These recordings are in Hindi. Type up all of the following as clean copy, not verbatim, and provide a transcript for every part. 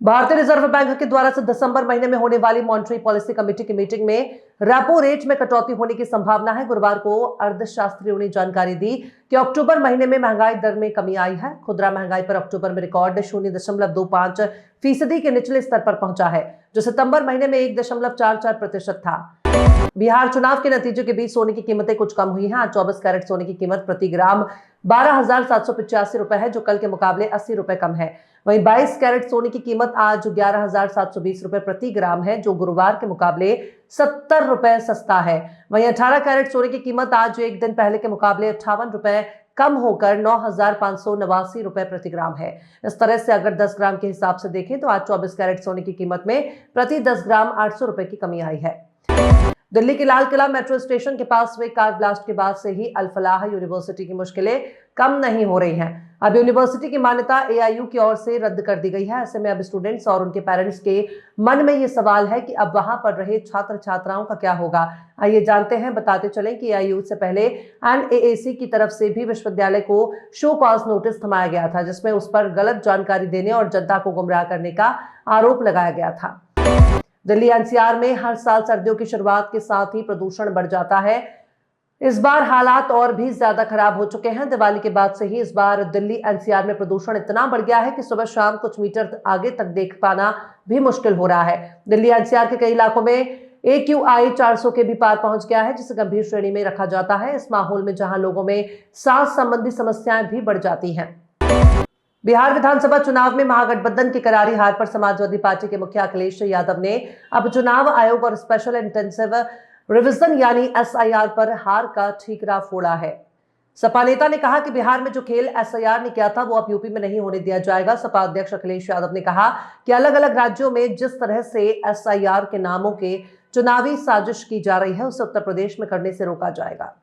भारतीय रिजर्व बैंक के द्वारा से दिसंबर महीने में होने वाली मॉनेटरी पॉलिसी कमेटी की मीटिंग में रेपो रेट में कटौती होने की संभावना है। गुरुवार को अर्थशास्त्रियों ने जानकारी दी कि अक्टूबर महीने में महंगाई दर में कमी आई है। खुदरा महंगाई पर अक्टूबर में रिकॉर्ड 0.25% के निचले स्तर पर पहुंचा है, जो सितंबर महीने में 1.44% था। बिहार चुनाव के नतीजे के बीच सोने की कीमतें कुछ कम हुई हैं। आज 24 कैरेट सोने की कीमत प्रति ग्राम 12,785 रुपए है, जो कल के मुकाबले 80 रुपए कम है। वहीं 22 कैरेट सोने की कीमत आज 11,720 रुपए प्रति ग्राम है, जो गुरुवार के मुकाबले 70 रुपए सस्ता है। वहीं 18 कैरेट सोने की कीमत आज एक दिन पहले के मुकाबले 58 रुपए कम होकर 9,589 रुपए प्रति ग्राम है। इस तरह से अगर 10 ग्राम के हिसाब से देखें तो आज 24 कैरेट सोने की कीमत में प्रति 10 ग्राम 800 रुपए की कमी आई है। दिल्ली के लाल किला मेट्रो स्टेशन के पास हुए कार ब्लास्ट के बाद से ही अल फलाह यूनिवर्सिटी की मुश्किलें कम नहीं हो रही हैं। अब यूनिवर्सिटी की मान्यता एआईयू की ओर से रद्द कर दी गई है। ऐसे में अब स्टूडेंट्स और उनके पेरेंट्स के मन में ये सवाल है कि अब वहां पढ़ रहे छात्र छात्राओं का क्या होगा। आइए जानते हैं। बताते चलें कि एआईयू से पहले एनएएसी की तरफ से भी विश्वविद्यालय को शो कॉज नोटिस थमाया गया था, जिसमें उस पर गलत जानकारी देने और जनता को गुमराह करने का आरोप लगाया गया था। दिल्ली एनसीआर में हर साल सर्दियों की शुरुआत के साथ ही प्रदूषण बढ़ जाता है। इस बार हालात और भी ज्यादा खराब हो चुके हैं। दिवाली के बाद से ही इस बार दिल्ली एनसीआर में प्रदूषण इतना बढ़ गया है कि सुबह शाम कुछ मीटर आगे तक देख पाना भी मुश्किल हो रहा है। दिल्ली एनसीआर के कई इलाकों में AQI 400 के भी पार पहुंच गया है, जिसे गंभीर श्रेणी में रखा जाता है। इस माहौल में जहां लोगों में सांस संबंधी समस्याएं भी बढ़ जाती हैं। बिहार विधानसभा चुनाव में महागठबंधन की करारी हार पर समाजवादी पार्टी के मुखिया अखिलेश यादव ने अब चुनाव आयोग और स्पेशल इंटेंसिव रिवीजन यानी SIR पर हार का ठीकरा फोड़ा है। सपा नेता ने कहा कि बिहार में जो खेल SIR ने किया था वो अब यूपी में नहीं होने दिया जाएगा। सपा अध्यक्ष अखिलेश यादव ने कहा कि अलग अलग राज्यों में जिस तरह से SIR के नामों के चुनावी साजिश की जा रही है, उसे उत्तर प्रदेश में करने से रोका जाएगा।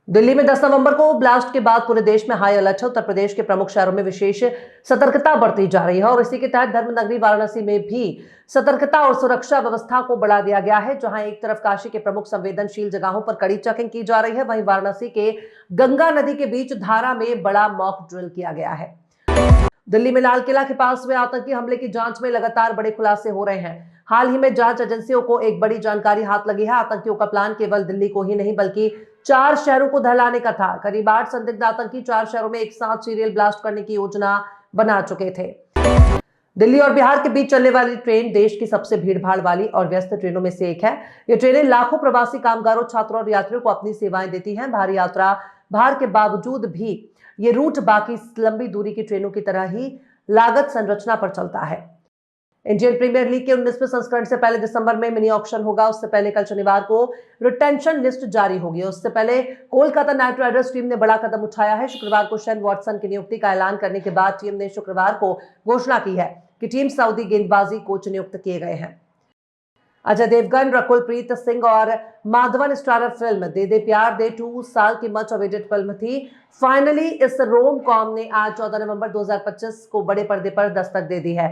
दिल्ली में 10 नवंबर को ब्लास्ट के बाद पूरे देश में हाई अलर्ट है। उत्तर प्रदेश के प्रमुख शहरों में विशेष सतर्कता बरती जा रही है और इसी के तहत धर्मनगरी वाराणसी में भी सतर्कता और सुरक्षा व्यवस्था को बढ़ा दिया गया है। जहां एक तरफ काशी के प्रमुख संवेदनशील जगहों पर कड़ी चेकिंग की जा रही है, वहीं वाराणसी के गंगा नदी के बीच धारा में बड़ा मॉक ड्रिल किया गया है। दिल्ली में लाल किला के पास हुए आतंकी हमले की जांच में लगातार बड़े खुलासे हो रहे हैं। हाल ही में जांच एजेंसियों को एक बड़ी जानकारी हाथ लगी है। आतंकियों का प्लान केवल दिल्ली को ही नहीं बल्कि 4 शहरों को दहलाने का था। करीब 8 संदिग्ध आतंकी 4 शहरों में एक साथ सीरियल ब्लास्ट करने की योजना बना चुके थे। दिल्ली और बिहार के बीच चलने वाली ट्रेन देश की सबसे भीड़भाड़ वाली और व्यस्त ट्रेनों में से एक है। ये ट्रेनें लाखों प्रवासी कामगारों, छात्रों और यात्रियों को अपनी सेवाएं देती हैं। भारी यात्रा भार के बावजूद भी ये रूट बाकी लंबी दूरी की ट्रेनों की तरह ही लागत संरचना पर चलता है। इंडियन प्रीमियर लीग के 19वें संस्करण से पहले दिसंबर में मिनी ऑक्शन होगा। उससे पहले कल शनिवार को रिटेंशन लिस्ट जारी होगी। उससे पहले कोलकाता नाइट राइडर्स टीम ने बड़ा कदम उठाया है। शुक्रवार को शेन वॉटसन की नियुक्ति का ऐलान करने के बाद टीम ने शुक्रवार को घोषणा की है कि टीम सऊदी गेंदबाजी कोच नियुक्त किए गए हैं। अजय देवगन, रकुल प्रीत सिंह और माधवन स्टारर फिल्म दे दे प्यार दे 2 साल की मच अवेटेड फिल्म थी। फाइनली इस रोम कॉम ने आज 14 नवंबर 2025 को बड़े पर्दे पर दस्तक दे दी है।